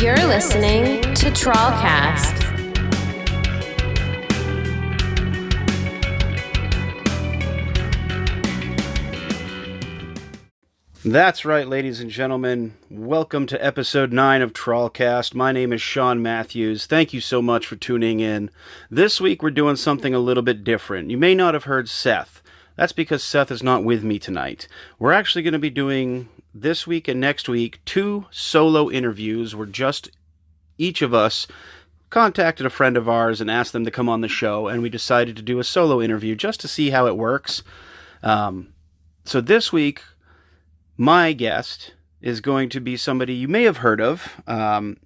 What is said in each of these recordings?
You're listening to TrawlCast. That's right, ladies and gentlemen. Welcome to episode 9 of TrawlCast. My name is Sean Matthews. Thank you so much for tuning in. This week we're doing something a little bit different. You may not have heard Seth. That's because Seth is not with me tonight. We're actually going to be doing, this week and next week, 2 solo interviews where just each of us contacted a friend of ours and asked them to come on the show, and we decided to do a solo interview just to see how it works. So this week, my guest is going to be somebody you may have heard of.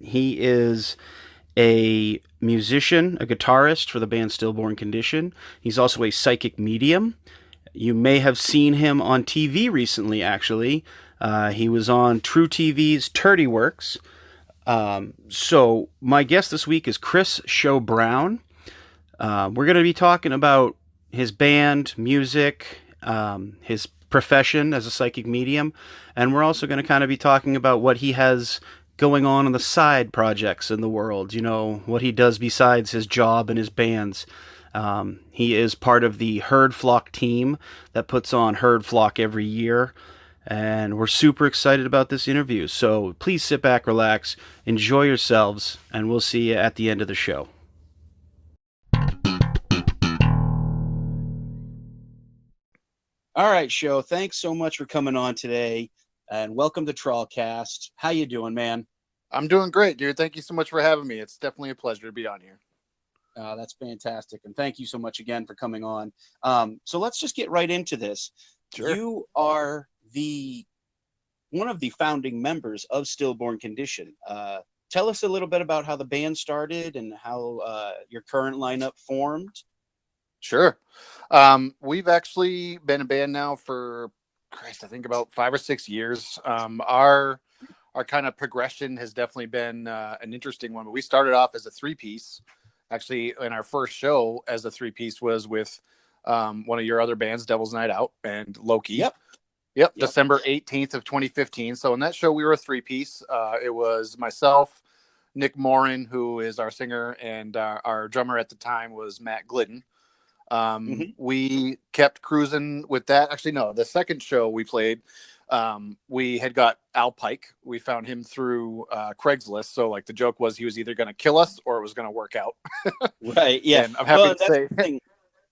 He is a musician, a guitarist for the band Stillborn Condition. He's also a psychic medium. You may have seen him on TV recently, actually. He was on truTV's Tirdy Works. So my guest this week is Chris Show Brown. We're going to be talking about his band, music, his profession as a psychic medium, and we're also going to kind of be talking about what he has going on the side projects in the world, you know, what he does besides his job and his bands. He is part of the Herd Flock team that puts on Herd Flock every year, and we're super excited about this interview. So please sit back, relax, enjoy yourselves, and we'll see you at the end of the show. All right, Show. Thanks so much for coming on today, and welcome to TrawlCast. How you doing, man? I'm doing great, dude. Thank you so much for having me. It's definitely a pleasure to be on here. That's fantastic, and thank you so much again for coming on. So let's just get right into this. Sure. You are one of the founding members of Stillborn Condition. Tell us a little bit about how the band started and how your current lineup formed. Sure. We've actually been a band now for, I think about 5 or 6 years. Our kind of progression has definitely been an interesting one. But we started off as a 3-piece. Actually, in our first show as a 3-piece was with one of your other bands, Devil's Night Out and Loki. Yep. December 18th of 2015. So in that show, we were a 3-piece. It was myself, Nick Morin, who is our singer, and our drummer at the time was Matt Glidden. We kept cruising with that. Actually, no, the second show we played, we had got Al Pike. We found him through Craigslist. So like the joke was he was either going to kill us or it was going to work out. Right. Yeah. And I'm happy to say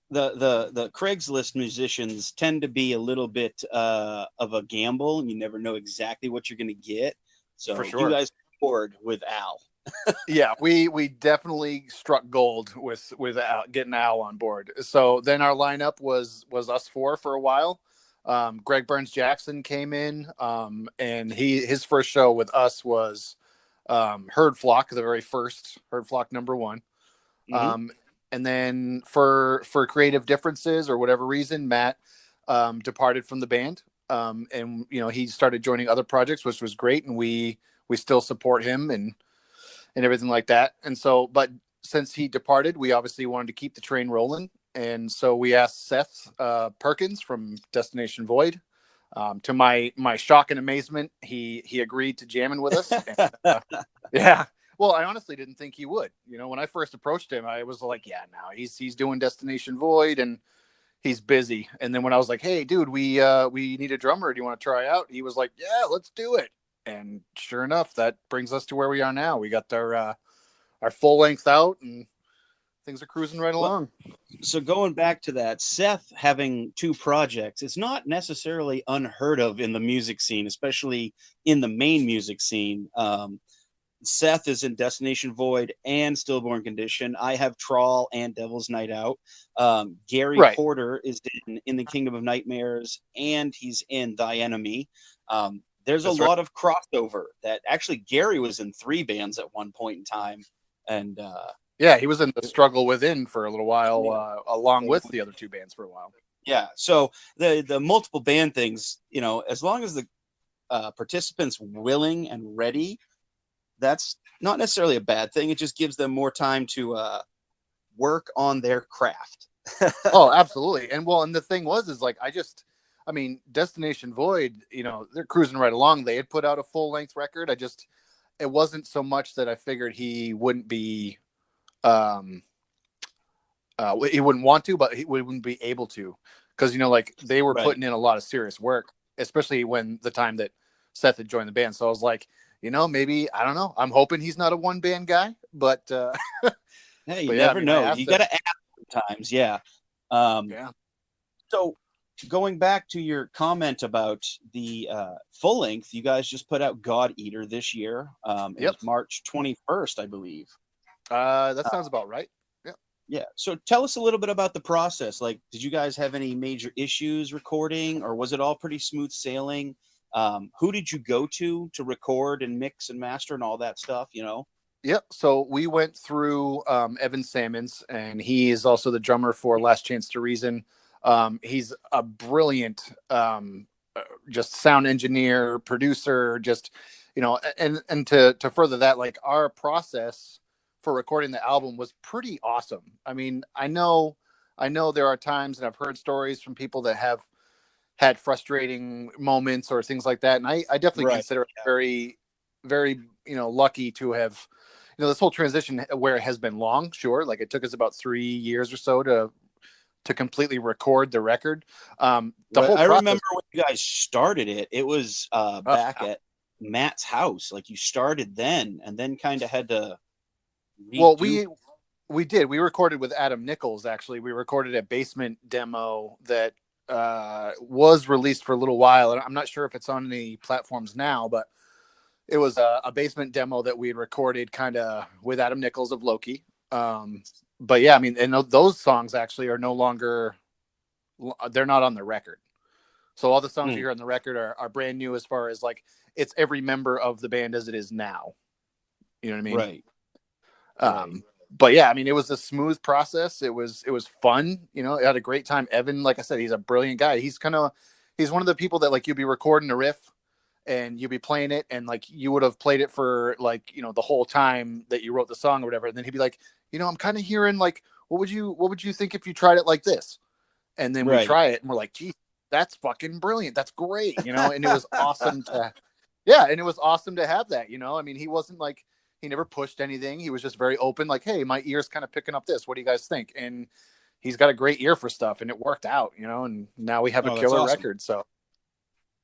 the Craigslist musicians tend to be a little bit of a gamble, and you never know exactly what you're going to get. So for sure. You guys poured with Al. Yeah, we definitely struck gold with getting Al on board. So then our lineup was us 4 for a while. Greg Burns Jackson came in, and his first show with us was Herd Flock, the very first Herd Flock number 1. And then for creative differences or whatever reason, Matt departed from the band, and you know he started joining other projects, which was great, and we still support him and everything like that. And so, but since he departed, we obviously wanted to keep the train rolling. And so we asked Seth Perkins from Destination Void. To my shock and amazement, he agreed to jamming with us. And, yeah. Well, I honestly didn't think he would. You know, when I first approached him, I was like, yeah, no, he's doing Destination Void and he's busy. And then when I was like, hey, dude, we need a drummer. Do you want to try out? He was like, yeah, let's do it. And sure enough, that brings us to where we are now. We got our full length out, and things are cruising right along. So going back to that, Seth having 2 projects, it's not necessarily unheard of in the music scene, especially in the main music scene. Seth is in Destination Void and Stillborn Condition. I have Trawl and Devil's Night Out. Gary Porter is in the Kingdom of Nightmares, and he's in Thy Enemy. There's a lot of crossover. That actually Gary was in 3 bands at one point in time, and yeah, he was in the Struggle Within for a little while, along with the other 2 bands for a while. Yeah, so the multiple band things, you know, as long as the participants willing and ready, that's not necessarily a bad thing. It just gives them more time to work on their craft. Oh, absolutely. And the thing is like I mean, Destination Void, you know, they're cruising right along. They had put out a full length record. it wasn't so much that I figured he wouldn't be, he wouldn't want to, but he wouldn't be able to, because like they were Right. putting in a lot of serious work, especially when the time that Seth had joined the band. So I was like, maybe, I don't know. I'm hoping he's not a one band guy, but Hey, you but yeah, I never mean, I know. You asked got him. to ask sometimes. Yeah. Um, Yeah. so going back to your comment about the full length, you guys just put out God Eater this year. It Yep. was March 21st, I believe. That sounds about right. Yeah. Yeah. So tell us a little bit about the process. Like, did you guys have any major issues recording, or was it all pretty smooth sailing? Who did you go to record and mix and master and all that stuff? Yep. So we went through Evan Sammons, and he is also the drummer for Last Chance to Reason. He's a brilliant just sound engineer, producer, just and to further that, like, our process for recording the album was pretty awesome. I mean, I know there are times, and I've heard stories from people that have had frustrating moments or things like that, and I definitely Right. consider it very, very lucky to have this whole transition, where it has been long. Sure, like it took us about 3 years or so to completely record the record. The Right. whole I process. remember when you guys started it. It was back at Matt's house. Like, you started then, and then kind of had to Well, redo. we did. We recorded with Adam Nichols. Actually, we recorded a basement demo that was released for a little while, and I'm not sure if it's on any platforms now, but it was a basement demo that we had recorded kind of with Adam Nichols of Loki. But yeah, I mean, and those songs actually are no longer, they're not on the record. So all the songs you hear on the record are brand new, as far as like it's every member of the band as it is now. You know what I mean? Right. Right. But yeah, I mean, it was a smooth process. It was fun. I had a great time. Evan, like I said, he's a brilliant guy. He's one of the people that, like, you'll be recording a riff and you'll be playing it, and like you would have played it for, like, the whole time that you wrote the song or whatever. And then he'd be like, I'm kind of hearing, like, what would you think if you tried it like this? And then we Right. try it and we're like, gee, that's fucking brilliant. That's great. And it was awesome yeah. And it was awesome to have that, I mean, he wasn't like, he never pushed anything. He was just very open, like, hey, my ear's kind of picking up this. What do you guys think? And he's got a great ear for stuff, and it worked out, and now we have a Oh, that's killer awesome. record. So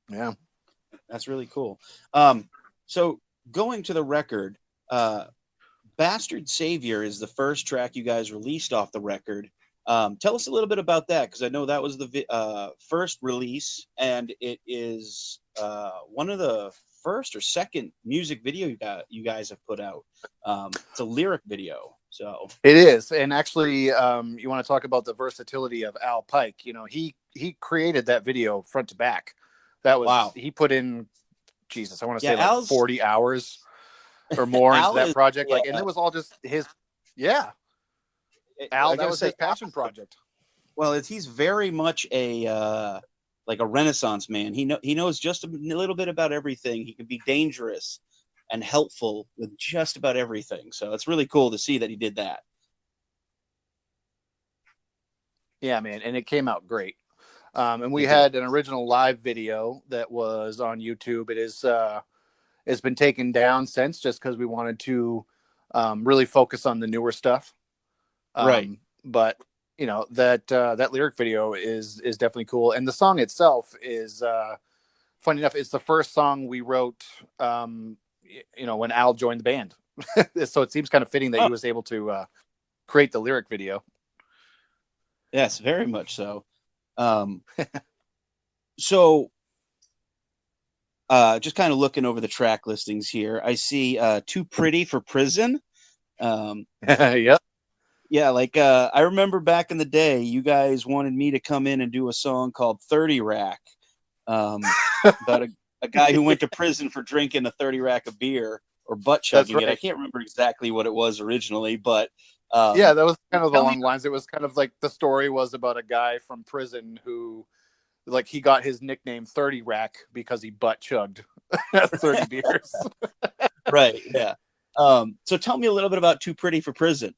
yeah. That's really cool. So going to the record, Bastard Savior is the first track you guys released off the record. Tell us a little bit about that, because I know that was the first release, and it is one of the first or second music video you guys have put out. It's a lyric video. So It is. And actually, you want to talk about the versatility of Al Pike. He created that video front to back. That was, wow. he put in, Jesus, I want to Yeah, say like 40 hours or more into that project. Like, and it was all just his, yeah. Al, that was his passion project. Well, he's very much a like a Renaissance man. He knows just a little bit about everything. He can be dangerous and helpful with just about everything. So it's really cool to see that he did that. Yeah, man, and it came out great. And we had an original live video that was on YouTube. It's been taken down since, just because we wanted to really focus on the newer stuff. Right. But that lyric video is definitely cool, and the song itself is funny enough. It's the first song we wrote, when Al joined the band. So it seems kind of fitting that he was able to create the lyric video. Yes, very much so. So just kind of looking over the track listings here, I see Too Pretty for Prison. Yep. Yeah, like I remember back in the day, you guys wanted me to come in and do a song called 30 Rack, about a guy who went to prison for drinking a 30 rack of beer or butt chugging it. I can't remember exactly what it was originally, but yeah, that was kind of along the lines. It was kind of like, the story was about a guy from prison who, like, he got his nickname 30 Rack because he butt chugged 30 beers. Right, yeah. So tell me a little bit about Too Pretty for Prison.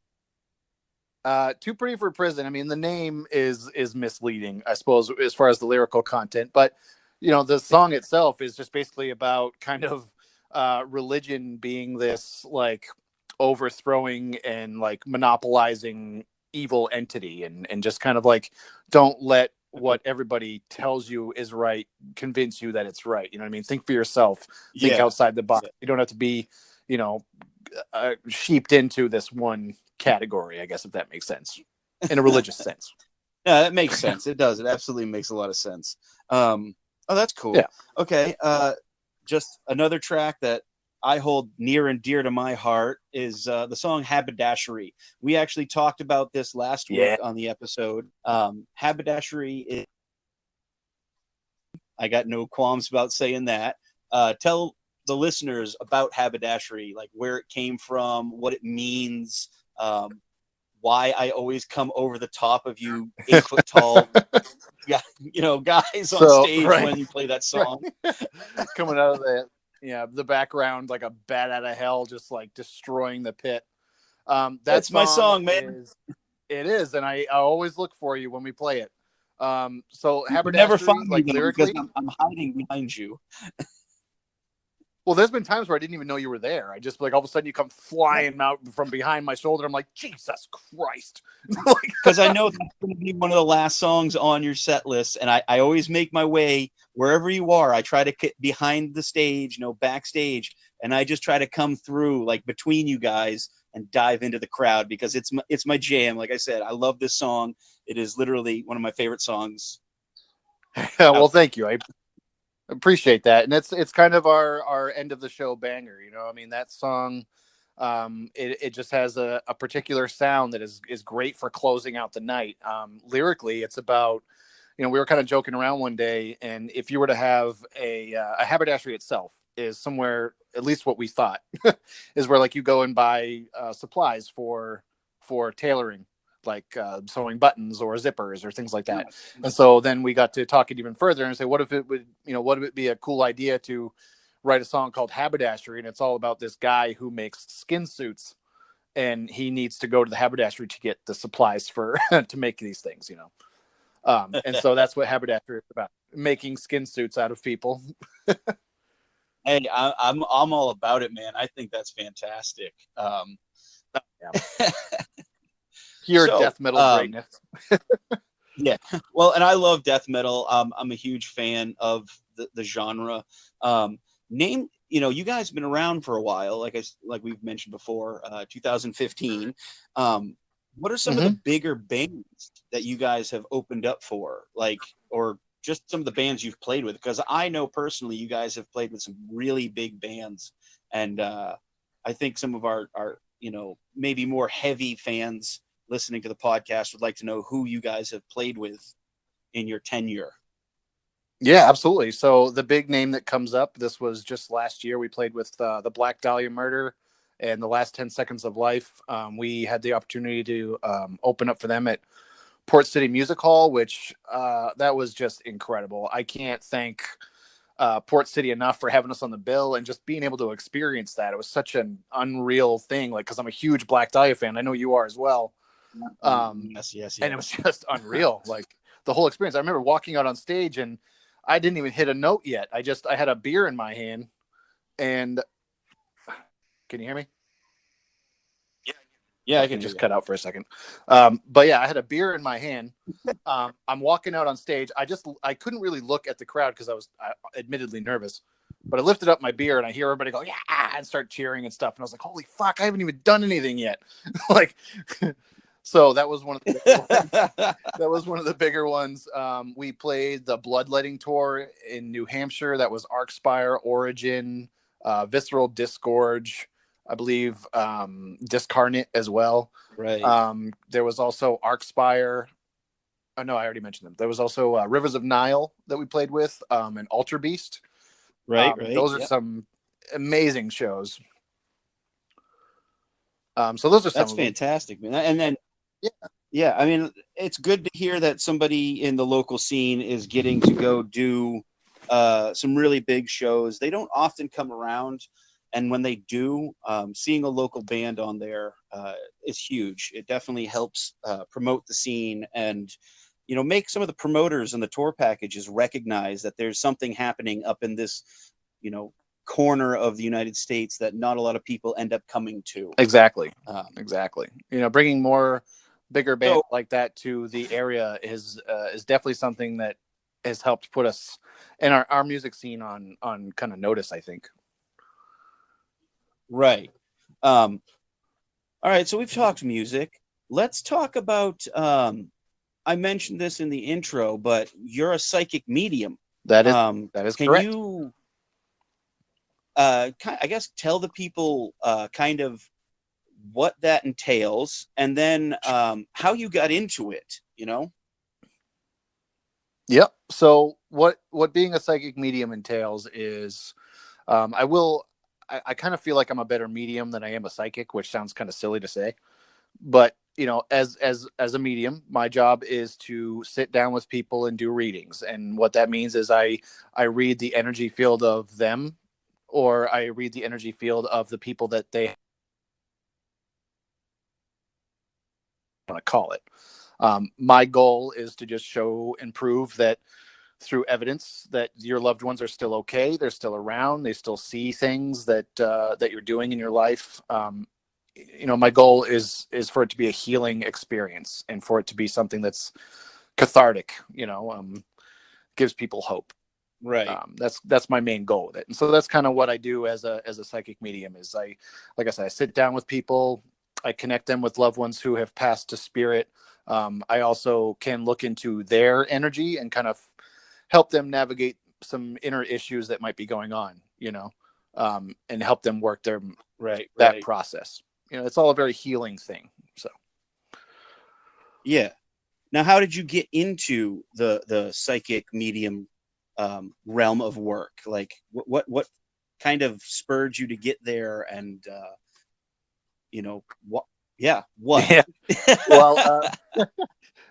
Too Pretty for Prison. I mean, the name is misleading, I suppose, as far as the lyrical content, but the song itself is just basically about kind of religion being this like overthrowing and like monopolizing evil entity, and just kind of like don't let what everybody tells you is right convince you that it's right. You know what I mean? Think for yourself. Think outside the box. You don't have to be, sheeped into this one category, I guess, if that makes sense, in a religious sense. Yeah, that makes sense. It does. It absolutely makes a lot of sense. Oh, that's cool. Yeah. Okay. Just another track that I hold near and dear to my heart is the song Haberdashery. We actually talked about this last week on the episode. Haberdashery is, I got no qualms about saying that. Tell the listeners about Haberdashery, like where it came from, what it means, why I always come over the top of you 8 foot tall guys on stage when you play that song. Coming out of the background like a bat out of hell, just like destroying the pit. That's my song, man. It is, and I always look for you when we play it. So Haberdashery, never find like me lyrically, because I'm hiding behind you. Well, there's been times where I didn't even know you were there. I just like all of a sudden you come flying out from behind my shoulder. I'm like, Jesus Christ. Because I know that's going to be one of the last songs on your set list. And I always make my way wherever you are. I try to get behind the stage, backstage. And I just try to come through like between you guys and dive into the crowd because it's my jam. Like I said, I love this song. It is literally one of my favorite songs. Well, thank you. I appreciate that. And it's kind of our end of the show banger. I mean, that song, it just has a particular sound that is great for closing out the night. Lyrically, it's about, we were kind of joking around one day, and if you were to have a haberdashery itself is somewhere, at least what we thought, is where like you go and buy supplies for tailoring, like sewing buttons or zippers or things like that. And so then we got to talk it even further and say, what if it would be a cool idea to write a song called Haberdashery? And it's all about this guy who makes skin suits, and he needs to go to the haberdashery to get the supplies for to make these things, and so that's what haberdashery is about, making skin suits out of people. Hey, I'm all about it, man. I think that's fantastic. Pure death metal greatness. Yeah, well, and I love death metal. I'm a huge fan of the genre. You guys have been around for a while, like we've mentioned before, 2015. What are some of the bigger bands that you guys have opened up for, or just some of the bands you've played with? Because I know personally you guys have played with some really big bands, and I think some of our maybe more heavy fans listening to the podcast would like to know who you guys have played with in your tenure. Yeah, absolutely. So the big name that comes up, this was just last year. We played with the Black Dahlia Murder and the Last 10 Seconds of Life. We had the opportunity to open up for them at Port City Music Hall, which that was just incredible. I can't thank Port City enough for having us on the bill and just being able to experience that. It was such an unreal thing, because I'm a huge Black Dahlia fan. I know you are as well. Yes. And it was just unreal, like the whole experience. I remember walking out on stage and I didn't even hit a note yet. I had a beer in my hand, and can you hear me? Yeah, I can just cut out for a second. But yeah, I had a beer in my hand. I'm walking out on stage. I couldn't really look at the crowd because I was admittedly nervous, but I lifted up my beer and I hear everybody go, yeah, and start cheering and stuff. And I was like, holy fuck, I haven't even done anything yet. So that was one of the bigger ones. We played the Bloodletting tour in New Hampshire. That was Arcspire, Origin, Visceral Disgorge, I believe, Discarnate as well. Right. There was also Arcspire. Oh no, I already mentioned them. There was also Rivers of Nile that we played with, and Ultra Beast. Right. Those are some amazing shows. So those are some. That's fantastic, man. And then, yeah. I mean, it's good to hear that somebody in the local scene is getting to go do some really big shows. They don't often come around. And when they do, seeing a local band on there is huge. It definitely helps promote the scene and, make some of the promoters and the tour packages recognize that there's something happening up in this, corner of the United States that not a lot of people end up coming to. Exactly. Exactly. You know, bringing more bigger bands like that to the area is definitely something that has helped put us and our music scene on kind of notice, I think. Right. All right. So we've talked music. Let's talk about, I mentioned this in the intro, but you're a psychic medium. That is can correct. You, I guess, tell the people kind of what that entails, and then how you got into it, you know? Yep. So what being a psychic medium entails is I kind of feel like I'm a better medium than I am a psychic, which sounds kind of silly to say. But, you know, as a medium, my job is to sit down with people and do readings. And what that means is I read the energy field of them, or I read the energy field of the people that they want to call it. My goal is to just show and prove that through evidence that your loved ones are still okay, they're still around, they still see things that that you're doing in your life. You know, my goal is for it to be a healing experience and for it to be something that's cathartic. You know, gives people hope. Right. That's my main goal with it, and so that's kind of what I do as a psychic medium. Is like I said, I sit down with people, I connect them with loved ones who have passed to spirit. I also can look into their energy and kind of help them navigate some inner issues that might be going on, you know, and help them work their that process. You know, it's all a very healing thing. So, yeah. Now, how did you get into the psychic medium realm of work? Like, what kind of spurred you to get there? And you know, what? Yeah, what? Yeah. Well,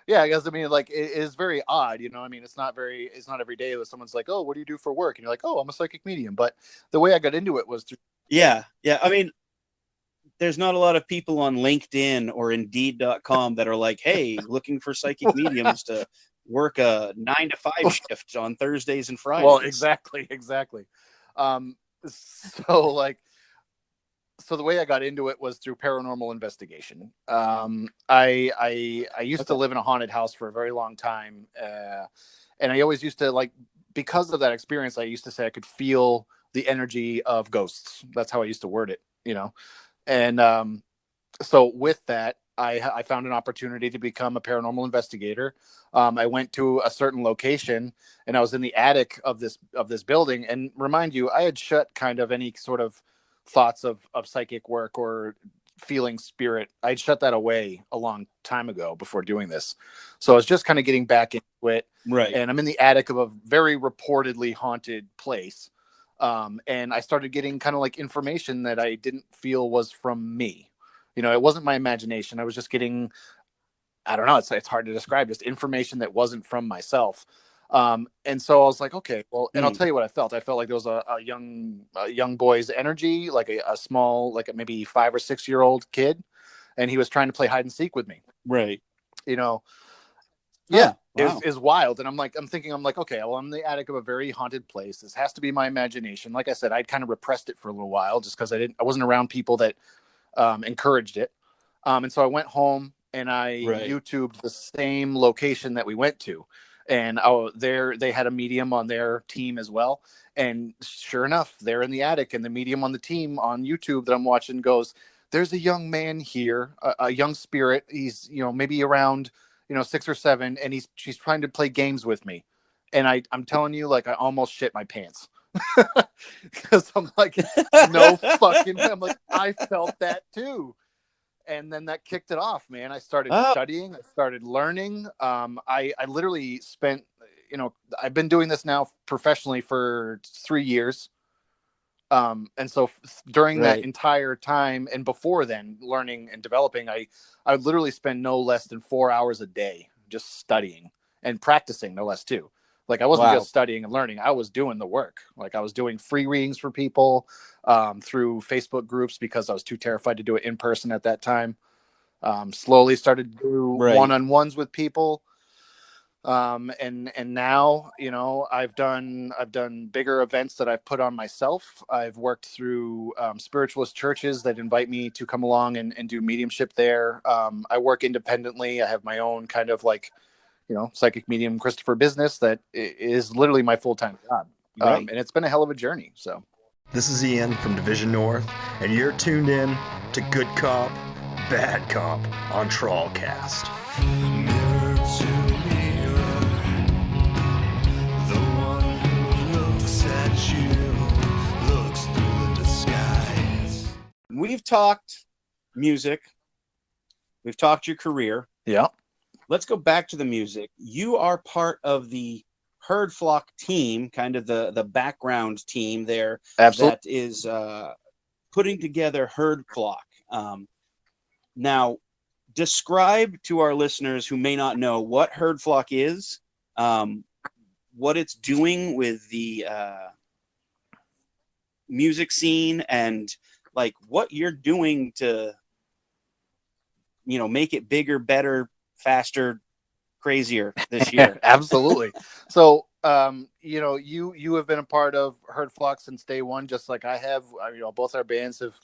yeah, I guess, I mean, like, it is very odd, you know. I mean, it's not every day that someone's like, "Oh, what do you do for work?" And you're like, "Oh, I'm a psychic medium." But the way I got into it was through. Yeah. I mean, there's not a lot of people on LinkedIn or Indeed.com that are like, "Hey, looking for psychic mediums to work a 9 to 5 shift on Thursdays and Fridays." Well, exactly. So like, so the way I got into it was through paranormal investigation. I used to live in a haunted house for a very long time, and I always used to, like, because of that experience, I used to say I could feel the energy of ghosts. That's how I used to word it, you know. And so with that, I found an opportunity to become a paranormal investigator. I went to a certain location, and I was in the attic of this building. And remind you, I had shut kind of any sort of thoughts of psychic work or feeling spirit. I'd shut that away a long time ago before doing this. So I was just kind of getting back into it. Right. And I'm in the attic of a very reportedly haunted place. And I started getting kind of like information that I didn't feel was from me. You know, it wasn't my imagination. I was just getting, I don't know, it's hard to describe, just information that wasn't from myself. And so I was like, okay, well, and I'll tell you what I felt. I felt like there was a young boy's energy, like a small, like a maybe 5 or 6 year old kid. And he was trying to play hide and seek with me. Right. You know, yeah, wow. is wild. And I'm thinking, okay, well, I'm in the attic of a very haunted place. This has to be my imagination. Like I said, I'd kind of repressed it for a little while just because I wasn't around people that encouraged it. And so I went home and I YouTubed the same location that we went to. And they had a medium on their team as well. And sure enough, they're in the attic, and the medium on the team on YouTube that I'm watching goes, "There's a young man here, a young spirit. He's, you know, maybe around, you know, 6 or 7, and she's trying to play games with me." And I'm telling you, like, I almost shit my pants. Because I'm like, no fucking way. I'm like, I felt that too. And then that kicked it off, man. I started studying, I started learning. I literally spent, you know, I've been doing this now professionally for 3 years. And so during that entire time and before then, learning and developing, I literally spend no less than 4 hours a day just studying and practicing, no less too. Like, I wasn't just studying and learning. I was doing the work. Like, I was doing free readings for people through Facebook groups because I was too terrified to do it in person at that time. Slowly started to do one-on-ones with people. And now, I've done bigger events that I've put on myself. I've worked through spiritualist churches that invite me to come along and do mediumship there. I work independently. I have my own kind of like, psychic medium Christopher business that is literally my full-time job. Right. And it's been a hell of a journey. So This is Ian from Division North, and you're tuned in to Good Cop, Bad Cop on TrawlCast. We've talked music. We've talked your career. yeah, Let's go back to the music. You are part of the Herd Flock team, kind of the background team there. absolutely. That is putting together Herd Flock. Now, describe to our listeners who may not know what Herd Flock is, what it's doing with the music scene, and like what you're doing to, make it bigger, better, faster, crazier this year. Absolutely. So, you have been a part of Herd Flock since day one, just like I have. Both our bands have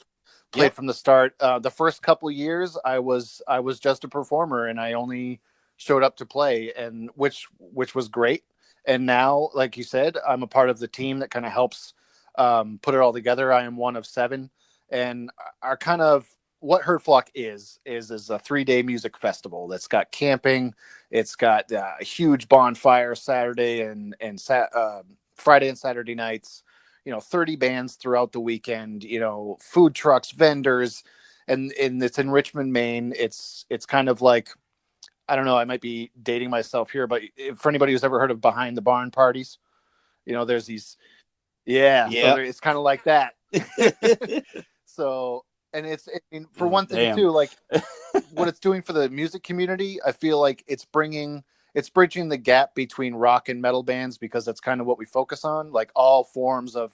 played Yep. from the start. The first couple of years, I was just a performer, and I only showed up to play, and which was great. And now, like you said, I'm a part of the team that kind of helps put it all together. I am one of 7, and our kind of what Herd Flock is a 3-day music festival that's got camping. It's got a huge bonfire Saturday and Friday and Saturday nights. 30 bands throughout the weekend. Food trucks, vendors, and it's in Richmond, Maine. It's kind of like, I don't know, I might be dating myself here, but for anybody who's ever heard of behind the barn parties, there's these, Yeah. so it's kind of like that. So, and for one thing Damn. too, like what it's doing for the music community, I feel like it's bridging the gap between rock and metal bands, because that's kind of what we focus on, like all forms of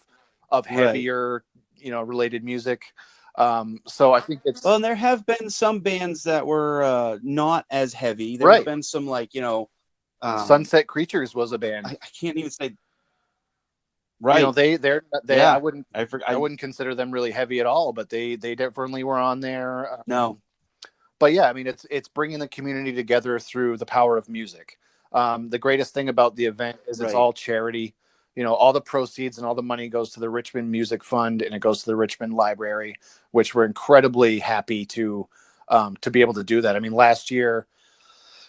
heavier, related music. So I think it's, Well, and there have been some bands that were not as heavy. There Right. have been some, like, Sunset Creatures was a band. I can't even say. Right. They're Yeah. I wouldn't consider them really heavy at all, but they definitely were on there. No. But yeah, I mean, it's bringing the community together through the power of music. The greatest thing about the event is it's Right. all charity. All the proceeds and all the money goes to the Richmond Music Fund, and it goes to the Richmond Library, which we're incredibly happy to be able to do that. I mean, last year,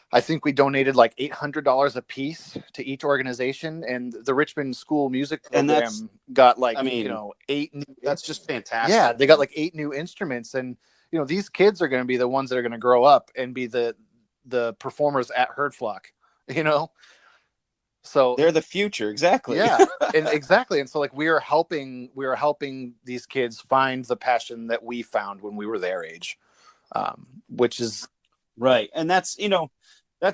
I think we donated like $800 a piece to each organization, and the Richmond School Music And Program got like, I mean, 8 new, That's just fantastic. yeah, they got like 8 new instruments, and these kids are going to be the ones that are going to grow up and be the performers at Herd Flock, So They're the future. Exactly. yeah, and exactly. And so like we are helping these kids find the passion that we found when we were their age, which is Right. And that's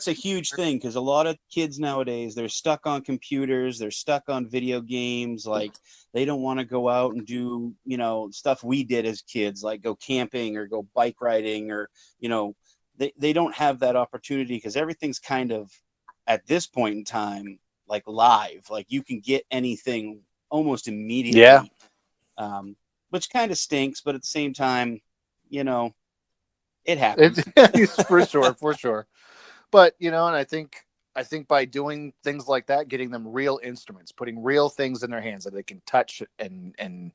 a huge thing, because a lot of kids nowadays, they're stuck on computers, they're stuck on video games. Like, they don't want to go out and do, stuff we did as kids, like go camping or go bike riding, or, they don't have that opportunity, because everything's kind of, at this point in time, like live. Like, you can get anything almost immediately. Yeah. Which kind of stinks, but at the same time, it happens. for sure. But and I think by doing things like that, getting them real instruments, putting real things in their hands that they can touch and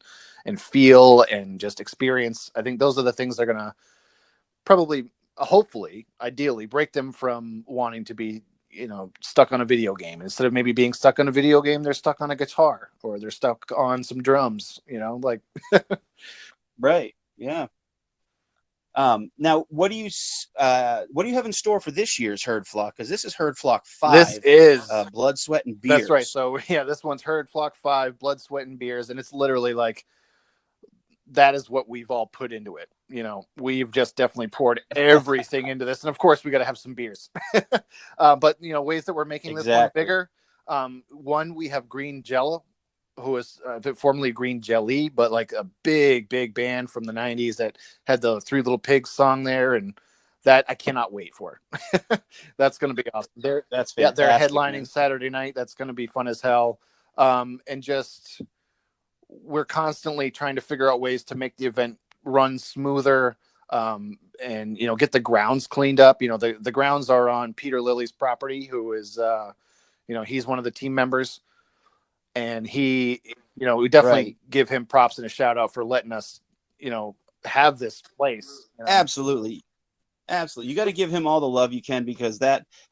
feel and just experience, I think those are the things that are gonna probably, hopefully, ideally, break them from wanting to be stuck on a video game. Instead of maybe being stuck on a video game, they're stuck on a guitar, or they're stuck on some drums. Like Right. Yeah. Now, what do you have in store for this year's Herd Flock? Because this is Herd Flock 5. This is Blood, Sweat, and Beers. That's right. So yeah, this one's Herd Flock 5, Blood, Sweat, and Beers, and it's literally like, that is what we've all put into it. We've just definitely poured everything into this, and of course we got to have some beers. But ways that we're making this one bigger. One, we have Green Jello, who was formerly Green Jelly, but like a big band from the 90s that had the Three Little Pigs song there, and that I cannot wait for. That's going to be awesome. That's they're fantastic. headlining Man. Saturday night. That's going to be fun as hell. And just we're constantly trying to figure out ways to make the event run smoother, and get the grounds cleaned up. The grounds are on Peter Lilly's property, who is he's one of the team members, and we definitely give him props and a shout out for letting us have this place. Absolutely. You got to give him all the love you can, because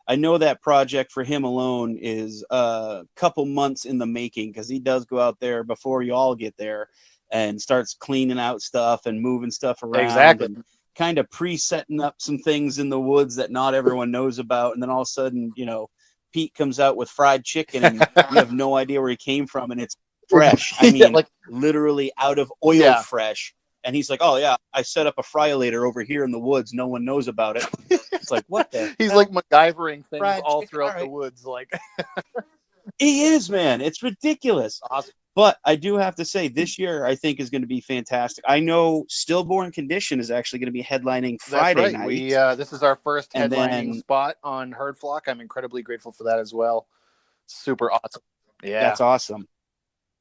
I know that project for him alone is a couple months in the making, because he does go out there before you all get there and starts cleaning out stuff and moving stuff around. Exactly. And kind of pre-setting up some things in the woods that not everyone knows about. And then all of a sudden, Pete comes out with fried chicken and you have no idea where he came from, and it's fresh. I mean, literally out of oil fresh. And he's like, oh, yeah, I set up a fryolator over here in the woods. No one knows about it. It's like, what the He's hell? like MacGyvering things Fried all chicken, throughout all right. the woods. Like, He is, man. It's ridiculous. Awesome. But I do have to say, this year I think is going to be fantastic. I know Stillborn Condition is actually going to be headlining Friday night. This is our first And headlining spot on Herd Flock. I'm incredibly grateful for that as well. Super awesome. Yeah, that's awesome.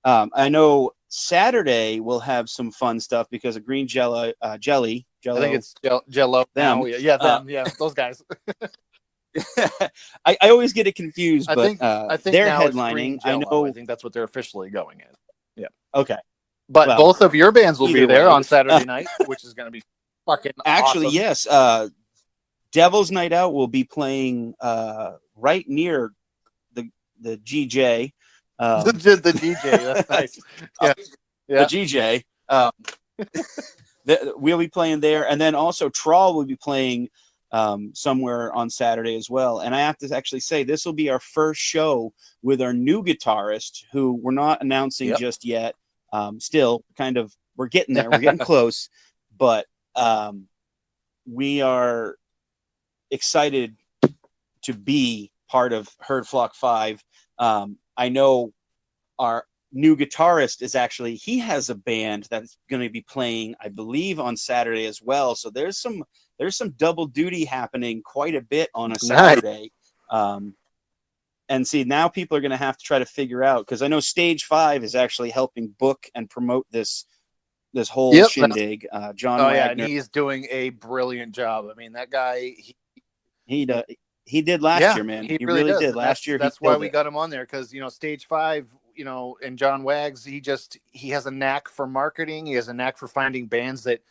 I know Saturday we'll have some fun stuff because of Green Jello. I think it's Jello. Them. Now. Yeah, them. Yeah, those guys. I always get it confused, but I think they're now it's headlining. Green I Jell-O. know. I think that's what they're officially going in. Yeah. Okay. But both of your bands will be there way. on Saturday night, which is going to be fucking actually awesome. Yes. Devil's Night Out will be playing right near the GJ. The DJ. That's nice. Yeah. The GJ. We'll be playing there, and then also Trawl will be playing somewhere on Saturday as well. And I have to actually say, this will be our first show with our new guitarist, who we're not announcing just yet. Still, kind of, we're getting there. We're getting close, but we are excited to be part of Herd Flock 5. I know our new guitarist he has a band that's going to be playing, I believe, on Saturday as well. So there's some double duty happening quite a bit on a Saturday. And see, now people are going to have to try to figure out, because I know Stage 5 is actually helping book and promote this whole shindig. John Wagner. And he's doing a brilliant job. I mean, that guy, he did last year, man. He really did last year. That's why we got him on there, because Stage 5, and John Wags, he has a knack for marketing. He has a knack for finding bands that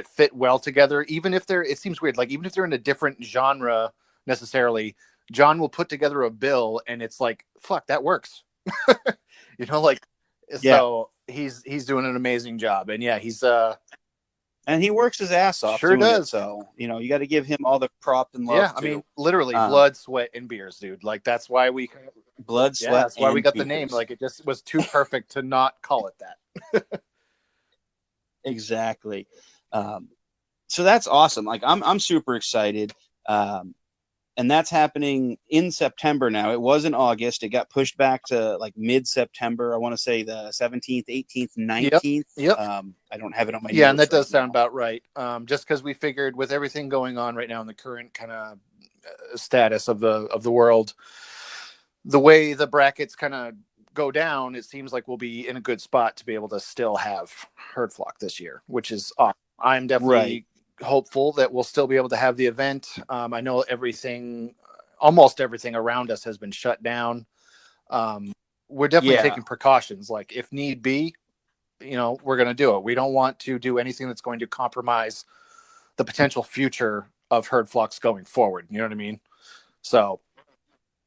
fit well together, even if it seems weird, like even if they're in a different genre necessarily. John will put together a bill, and it's like, fuck, that works. So he's doing an amazing job, and he's and he works his ass off. Sure does. So you got to give him all the prop and love. I mean, literally blood, sweat, and beers, dude. Like, that's why we blood, sweat. That's why we got beers. the name. Like, it just was too perfect to not call it that. Exactly. So that's awesome. Like, I'm super excited. And that's happening in September now. It was in August. It got pushed back to like mid-September. I want to say the 17th, 18th, 19th. Yep. I don't have it on my notes. Yeah, and that does sound about right. Just because we figured, with everything going on right now in the current kind of status of the world, the way the brackets kind of go down, it seems like we'll be in a good spot to be able to still have Herd Flock this year, which is awesome. I'm definitely hopeful that we'll still be able to have the event. I know almost everything around us has been shut down. We're definitely taking precautions. Like, if need be, we're going to do it. We don't want to do anything that's going to compromise the potential future of Herd Flocks going forward. You know what I mean? So.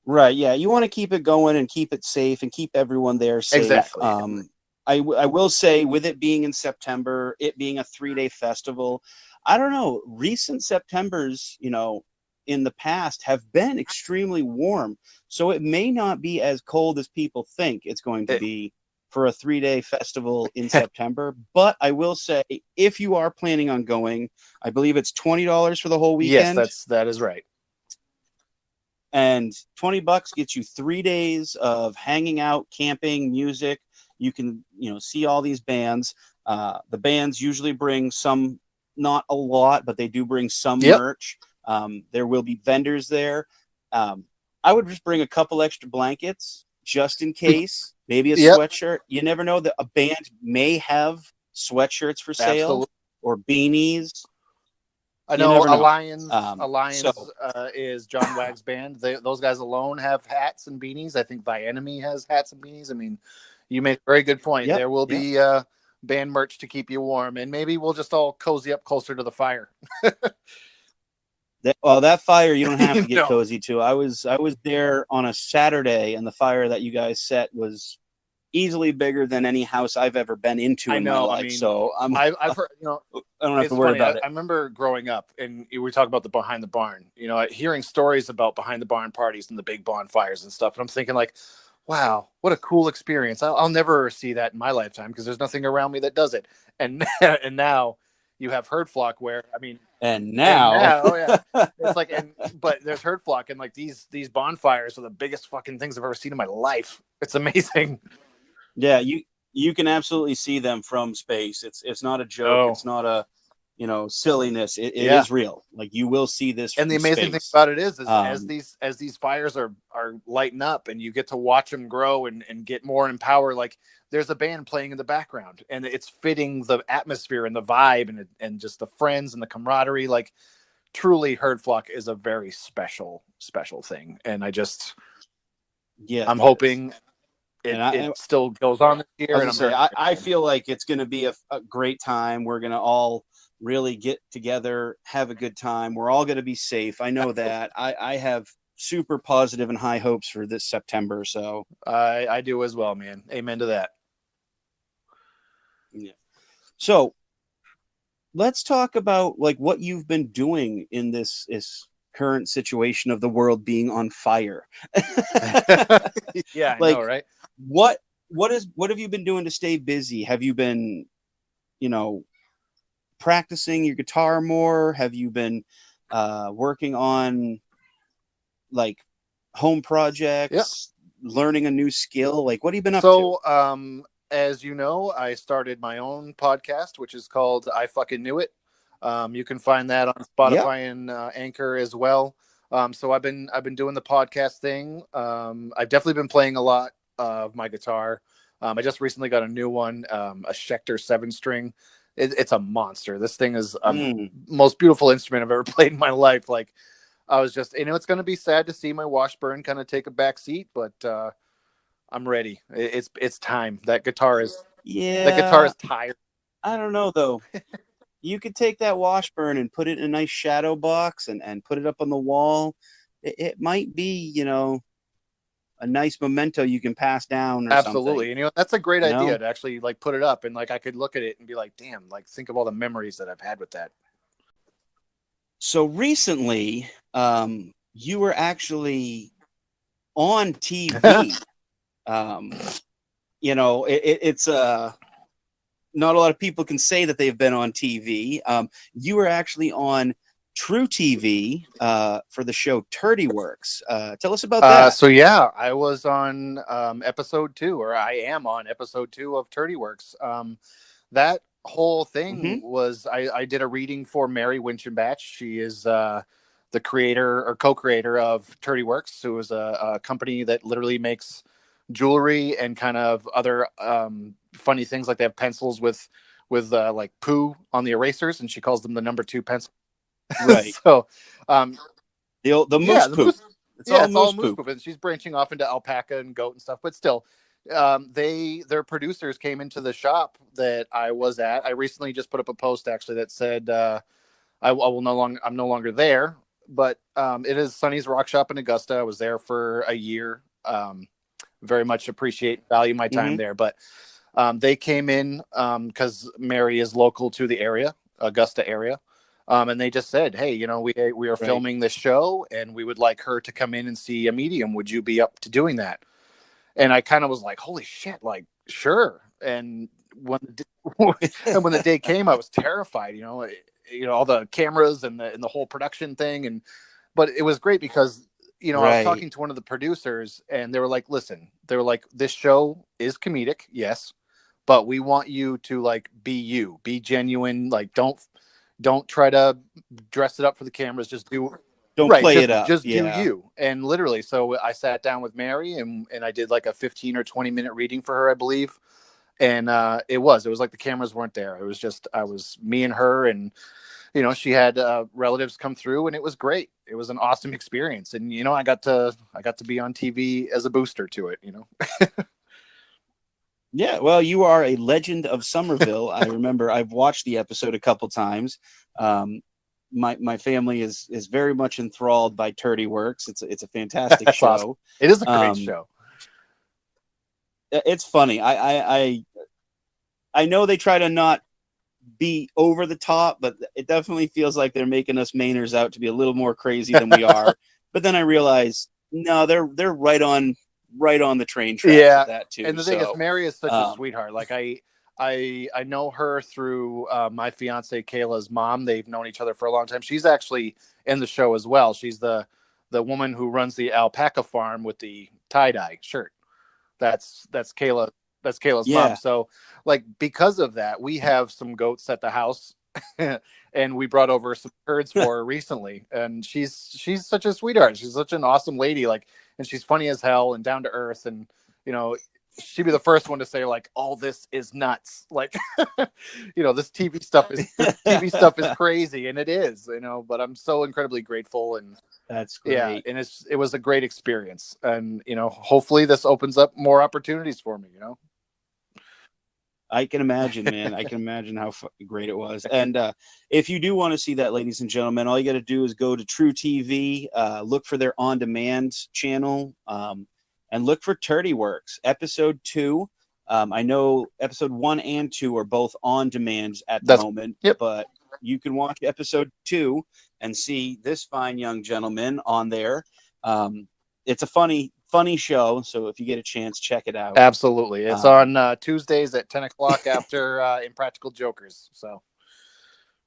Right. Yeah. You want to keep it going and keep it safe and keep everyone there safe. Exactly. I will say, with it being in September, it being a 3-day festival, I don't know, recent Septembers, in the past have been extremely warm. So it may not be as cold as people think it's going to be for a 3-day festival in September. But I will say, if you are planning on going, I believe it's $20 for the whole weekend. Yes, that is right. And $20 gets you 3 days of hanging out, camping, music. You can, see all these bands. The bands usually bring some, not a lot, but they do bring some merch. There will be vendors there. I would just bring a couple extra blankets just in case, maybe a Yep. sweatshirt. You never know that a band may have sweatshirts for sale. Absolutely. Or beanies. I You know never know. Alliance is John Wagg's band. Those guys alone have hats and beanies. I think The Enemy has hats and beanies. I mean, you made a very good point. Yep, There will be band merch to keep you warm, and maybe we'll just all cozy up closer to the fire. That fire you don't have to get No. cozy to. I was there on a Saturday, and the fire that you guys set was easily bigger than any house I've ever been into in my life. So I've heard, I don't have to worry about it. I remember growing up, and we talk about the behind the barn. Hearing stories about behind the barn parties and the big bonfires and stuff, and I'm thinking like, wow, what a cool experience. I'll never see that in my lifetime because there's nothing around me that does it. And and now you have herd flock where, I mean, and now oh yeah, it's like, but there's herd flock, and like these bonfires are the biggest fucking things I've ever seen in my life. It's amazing. Yeah, you can absolutely see them from space. It's not a joke. Oh. It's not a silliness. It is real. Like you will see this. And the amazing thing about it is as these fires are lighting up, and you get to watch them grow and get more in power. Like there's a band playing in the background, and it's fitting the atmosphere and the vibe and just the friends and the camaraderie. Like truly, herd flock is a very special thing, and I'm hoping. It still goes on this year. I feel like it's going to be a great time. We're going to all really get together, have a good time. We're all going to be safe. I know that. I have super positive and high hopes for this September. So I do as well, man. Amen to that. Yeah. So let's talk about like what you've been doing in this current situation of the world being on fire. Yeah, I know, right? What have you been doing to stay busy? Have you been, practicing your guitar more? Have you been working on like home projects, learning a new skill? Like what have you been up to? So, as you know, I started my own podcast, which is called I Fucking Knew It. You can find that on Spotify and Anchor as well. So I've been doing the podcast thing. I've definitely been playing a lot of my guitar. I just recently got a new one, a Schecter 7-string. It's a monster. This thing is the most beautiful instrument I've ever played in my life. Like I was just, it's going to be sad to see my Washburn kind of take a back seat, but I'm ready. It's time. That guitar is tired. I don't know though. You could take that Washburn and put it in a nice shadow box and put it up on the wall. It might be, a nice memento you can pass down or Absolutely. something. And that's a great idea to actually like put it up and like I could look at it and be like, damn, like think of all the memories that I've had with that. So recently, you were actually on TV. It's not a lot of people can say that they've been on TV. You were actually on truTV for the show Tirdy Works. Tell us about that. So yeah, I was on episode 2, or I am on episode 2 of Tirdy Works. That whole thing was I did a reading for Mary Winchenbach. She is the creator or co-creator of Tirdy Works, who is a company that literally makes jewelry and kind of other funny things. Like they have pencils with like poo on the erasers, and she calls them the number 2 pencil. Right. So the moose poop. It's all moose poop. And she's branching off into alpaca and goat and stuff, but still their producers came into the shop that I was at. I recently just put up a post actually that said I'm no longer there, but it is Sonny's Rock Shop in Augusta. I was there for a year. Very much value my time there, but they came in because Mary is local to the area, Augusta area. And they just said, hey, we are filming this show and we would like her to come in and see a medium. Would you be up to doing that? And I kind of was like, holy shit, like, sure. And when the day came, I was terrified, all the cameras and the whole production thing. But it was great because, I was talking to one of the producers and they were like, listen, this show is comedic. Yes. But we want you to like be genuine. Like, don't, Don't try to dress it up for the cameras. Just do Don't right. play it up. Just do Yeah. you. And literally, so I sat down with Mary and I did like a 15 or 20-minute reading for her, I believe. And it was like the cameras weren't there. It was just I was me and her, and she had relatives come through, and it was great. It was an awesome experience, and I got to be on TV as a booster to it. Yeah, well, you are a legend of Somerville. I remember I've watched the episode a couple times. My family is very much enthralled by Tirdy Works. It's a fantastic show. Awesome. It is a great show. It's funny. I know they try to not be over the top, but it definitely feels like they're making us Mainers out to be a little more crazy than we are. But then I realize, no, they're right on the train tracks with that too. And the thing is, Mary is such a sweetheart. Like I know her through my fiance Kayla's mom. They've known each other for a long time. She's actually in the show as well. She's the woman who runs the alpaca farm with the tie-dye shirt. That's Kayla. That's Kayla's mom. So, like, because of that, we have some goats at the house, and we brought over some herds for her recently. And she's such a sweetheart. She's such an awesome lady. Like, and she's funny as hell and down to earth. And she'd be the first one to say, like, all this is nuts. Like, this TV stuff is crazy, and it is. But I'm so incredibly grateful, and that's great. Yeah, and it was a great experience, and hopefully this opens up more opportunities for me. I can imagine, man. I can imagine how great it was. And if you do want to see that, ladies and gentlemen, all you got to do is go to truTV, look for their on-demand channel, and look for Tirdy Works, episode 2. I know episode 1 and 2 are both on demand at the moment, but you can watch episode 2 and see this fine young gentleman on there. It's a funny show, so if you get a chance, check it out. Absolutely. It's on Tuesdays at 10 o'clock after Impractical Jokers. So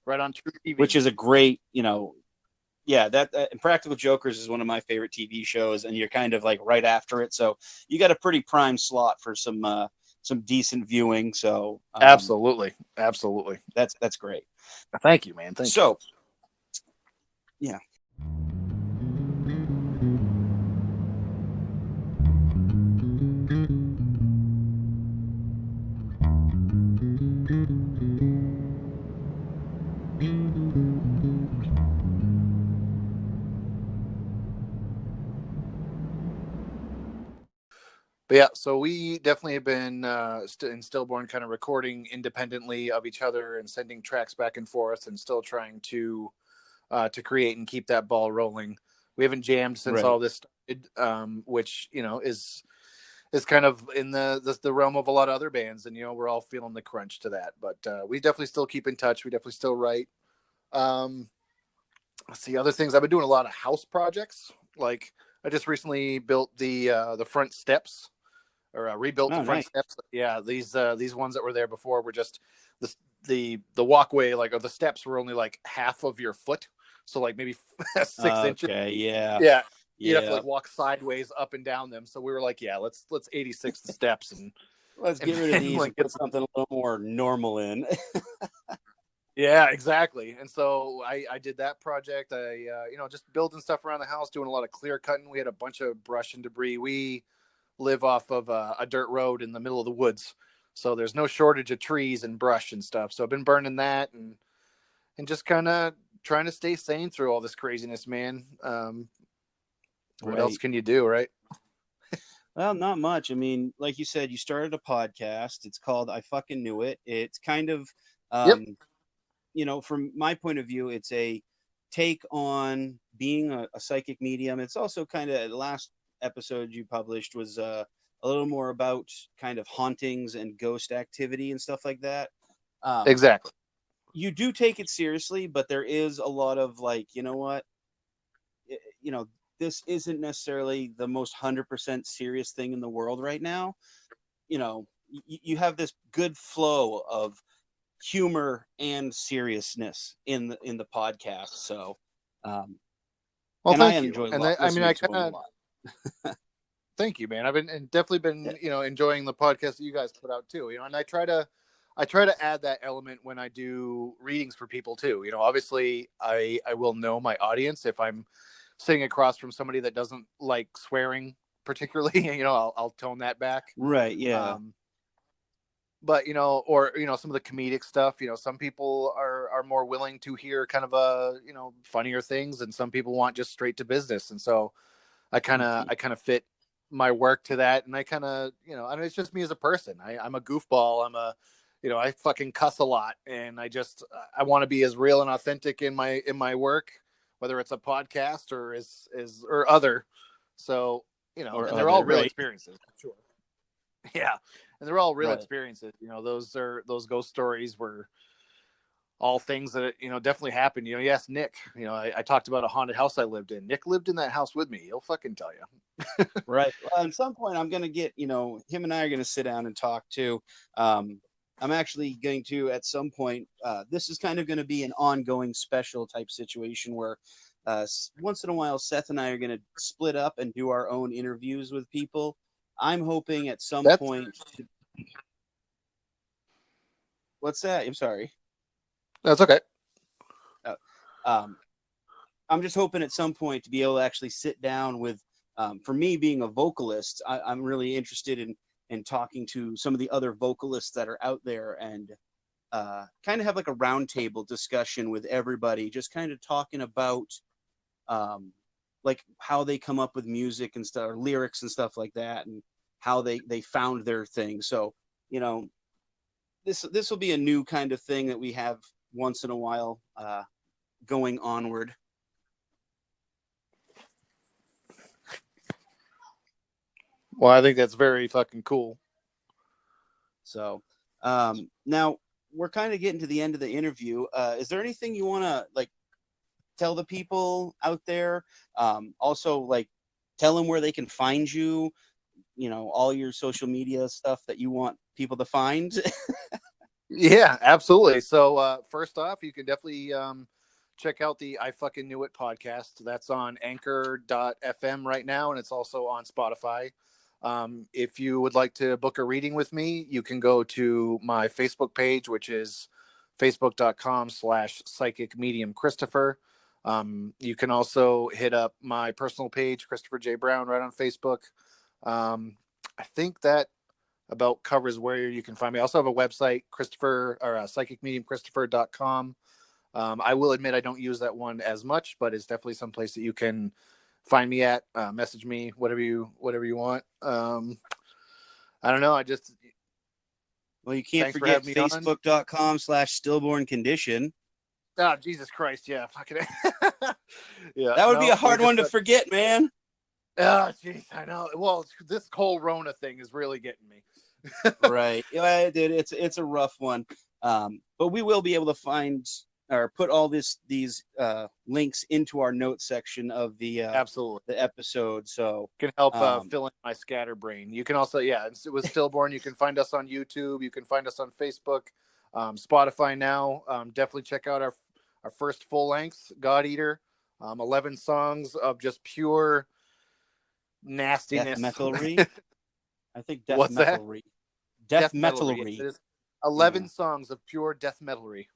right on truTV. Which is a great, that Impractical Jokers is one of my favorite TV shows, and you're kind of like right after it. So you got a pretty prime slot for some decent viewing. So Absolutely. That's great. Thank you, man. Thank you. So, yeah. But yeah, so we definitely have been in Stillborn kind of recording independently of each other and sending tracks back and forth, and still trying to create and keep that ball rolling. We haven't jammed since all this started, which is kind of in the realm of a lot of other bands, and we're all feeling the crunch to that. But we definitely still keep in touch. We definitely still write. Let's see, other things. I've been doing a lot of house projects. Like I just recently built the front steps. Or rebuilt the front steps. Yeah, these ones that were there before were just the walkway, like, or the steps were only like half of your foot, so like maybe 6 inches. Okay, yeah. You'd have to like walk sideways up and down them. So we were like, yeah, let's 86 the steps and let's get rid of these and put something a little more normal in. Yeah, exactly. And so I did that project. I just building stuff around the house, doing a lot of clear cutting. We had a bunch of brush and debris. We live off of a dirt road in the middle of the woods, so there's no shortage of trees and brush and stuff. So I've been burning that and just kind of trying to stay sane through all this craziness, man. What else can you do, right? Well, not much. I mean, like you said, you started a podcast. It's called I Fucking Knew It. It's kind of from my point of view, it's a take on being a psychic medium. It's also kind of the last episode you published was a little more about kind of hauntings and ghost activity and stuff like that. Exactly. You do take it seriously, but there is a lot of like, this isn't necessarily the most 100% serious thing in the world right now. You have this good flow of humor and seriousness in the podcast. So, well, and I enjoy and I kind of. Thank you, man. I've definitely been enjoying the podcast that you guys put out too. And I I try to add that element when I do readings for people too. Obviously I will know my audience. If I'm sitting across from somebody that doesn't like swearing particularly, I'll tone that back. Right. Yeah. But or some of the comedic stuff, some people are more willing to hear kind of funnier things, and some people want just straight to business. And so I kind of fit my work to that, and I kind of I mean, it's just me as a person. I'm a goofball. I fucking cuss a lot, and I want to be as real and authentic in my work, whether it's a podcast or other. So and they're all real experiences, sure. Yeah, and they're all real experiences. Those ghost stories were all things that definitely happened. You asked Nick. I talked about a haunted house I lived in. Nick lived in that house with me. He'll fucking tell you. Right. Well, at some point, I'm gonna get him and I are gonna sit down and talk too. I'm actually going to at some point. This is kind of going to be an ongoing special type situation where once in a while Seth and I are going to split up and do our own interviews with people. I'm hoping at some point. What's that? I'm sorry. That's okay. I'm just hoping at some point to be able to actually sit down with. For me, being a vocalist, I'm really interested in talking to some of the other vocalists that are out there and kind of have like a roundtable discussion with everybody, just kind of talking about like how they come up with music and stuff, or lyrics and stuff like that, and how they found their thing. So, this will be a new kind of thing that we have once in a while going onward. Well, I think that's very fucking cool. So now we're kind of getting to the end of the interview. Is there anything you want to like tell the people out there? Also, like, tell them where they can find you, all your social media stuff that you want people to find. Yeah, absolutely. So first off, you can definitely check out the I Fucking Knew It podcast. That's on anchor.fm right now, and it's also on Spotify. If you would like to book a reading with me, you can go to my Facebook page, which is facebook.com/psychic medium Christopher. You can also hit up my personal page, Christopher J. Brown, right on Facebook. I think that about covers where you can find me. I also have a website, psychicmediumchristopher.com. I will admit I don't use that one as much, but it's definitely some place that you can find me at. Message me, whatever you want. I don't know. Well, you can't forget facebook.com/Stillborn Condition. Oh, Jesus Christ. Yeah. Fucking. Yeah. That would be a hard one to forget, man. Oh, jeez. I know. Well, this whole Rona thing is really getting me. Right. Yeah, dude, it's a rough one. But we will be able to find or put all these links into our notes section of the absolutely the episode. So can help fill in my scatterbrain. You can also, it was Stillborn. You can find us on YouTube. You can find us on Facebook, Spotify now. Definitely check out our first full length, God Eater. 11 songs of just pure nastiness. Death metalry. I think death What's metalry. Death metalry. It is 11 songs of pure death metalry.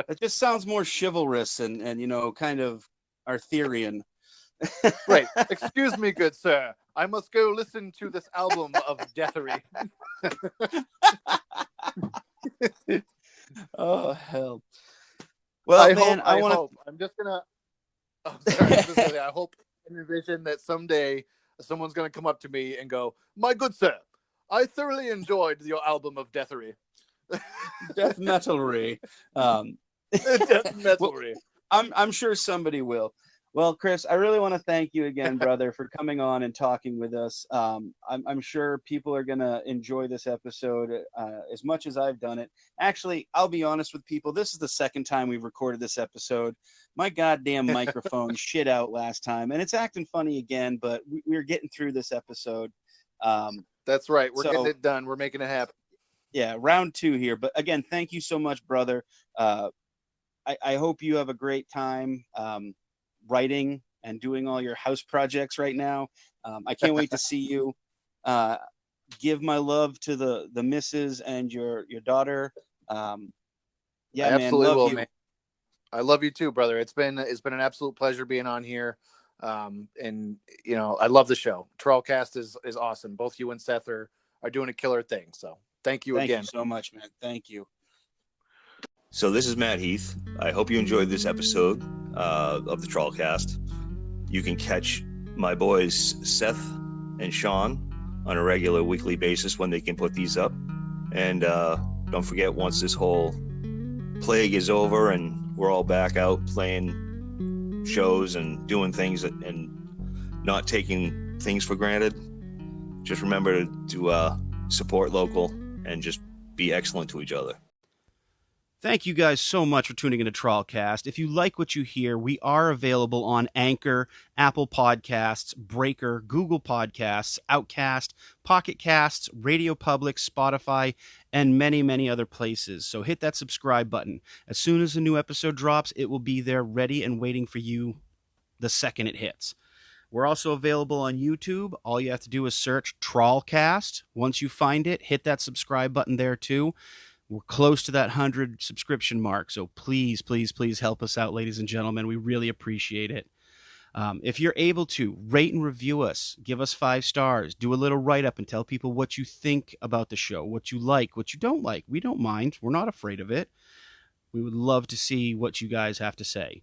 It just sounds more chivalrous and kind of Arthurian. Right. Excuse me, good sir. I must go listen to this album of deathery. Oh hell. Well, I hope. I'm just gonna. Oh, sorry. I hope and envision that someday someone's gonna come up to me and go, "My good sir, I thoroughly enjoyed your album of deathery." Death metalry. Death metalry. Well, I'm sure somebody will. Well, Chris, I really want to thank you again, brother, for coming on and talking with us. I'm sure people are going to enjoy this episode as much as I've done it. Actually, I'll be honest with people. This is the second time we've recorded this episode. My goddamn microphone shit out last time, and it's acting funny again, but we're getting through this episode. That's right. We're getting it done. We're making it happen. Yeah, round 2 here. But again, thank you so much, brother. I hope you have a great time writing and doing all your house projects right now. I can't wait to see you. give my love to the missus and your daughter. Yeah, I absolutely man, love will, you. man. I love you too, brother. It's been an absolute pleasure being on here. And you know, I love the show. TrawlCast is awesome. Both you and Seth are doing a killer thing. So thank you again. Thank you so much, man. Thank you. So this is Matt Heath. I hope you enjoyed this episode of the TrawlCast. You can catch my boys Seth and Sean on a regular weekly basis when they can put these up. And don't forget, once this whole plague is over and we're all back out playing shows and doing things and not taking things for granted, just remember to support local and just be excellent to each other. Thank you guys so much for tuning into TrawlCast. If you like what you hear, we are available on Anchor, Apple Podcasts, Breaker, Google Podcasts, Outcast, Pocket Casts, Radio Public, Spotify, and many, many other places. So hit that subscribe button. As soon as a new episode drops, it will be there ready and waiting for you the second it hits. We're also available on YouTube. All you have to do is search TrawlCast. Once you find it, hit that subscribe button there too. We're close to that 100 subscription mark, so please, please, please help us out, ladies and gentlemen. We really appreciate it. If you're able to, rate and review us. Give us 5 stars. Do a little write-up and tell people what you think about the show, what you like, what you don't like. We don't mind. We're not afraid of it. We would love to see what you guys have to say.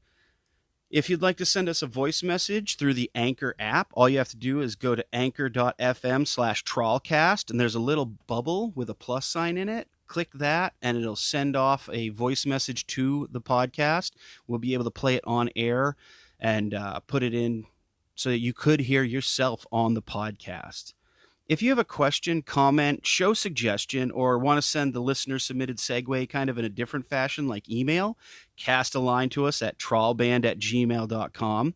If you'd like to send us a voice message through the Anchor app, all you have to do is go to anchor.fm/TrawlCast, and there's a little bubble with a plus sign in it. Click that, and it'll send off a voice message to the podcast. We'll be able to play it on air and put it in so that you could hear yourself on the podcast. If you have a question, comment, show suggestion, or want to send the listener-submitted segue kind of in a different fashion, like email, cast a line to us at trawlband@gmail.com.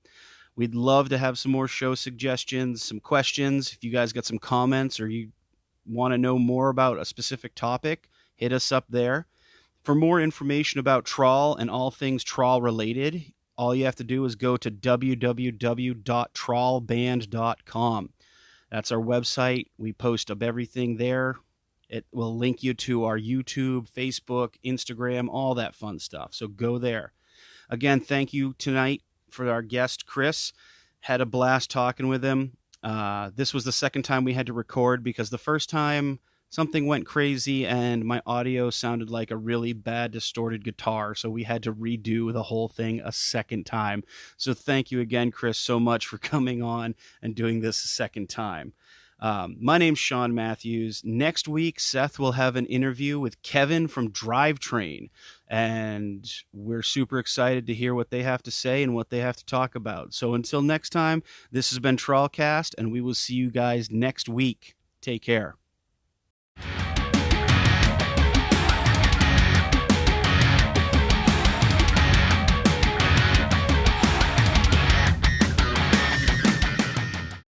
We'd love to have some more show suggestions, some questions. If you guys got some comments or you want to know more about a specific topic, hit us up there. For more information about Trawl and all things Trawl related, all you have to do is go to www.trawlband.com. That's our website. We post up everything there. It will link you to our YouTube, Facebook, Instagram, all that fun stuff. So go there. Again, thank you tonight for our guest, Chris. Had a blast talking with him. This was the second time we had to record because the first time something went crazy and my audio sounded like a really bad distorted guitar. So we had to redo the whole thing a second time. So thank you again, Chris, so much for coming on and doing this a second time. My name's Sean Matthews. Next week, Seth will have an interview with Kevin from Drivetrain, and we're super excited to hear what they have to say and what they have to talk about. So until next time, this has been TrawlCast, and we will see you guys next week. Take care.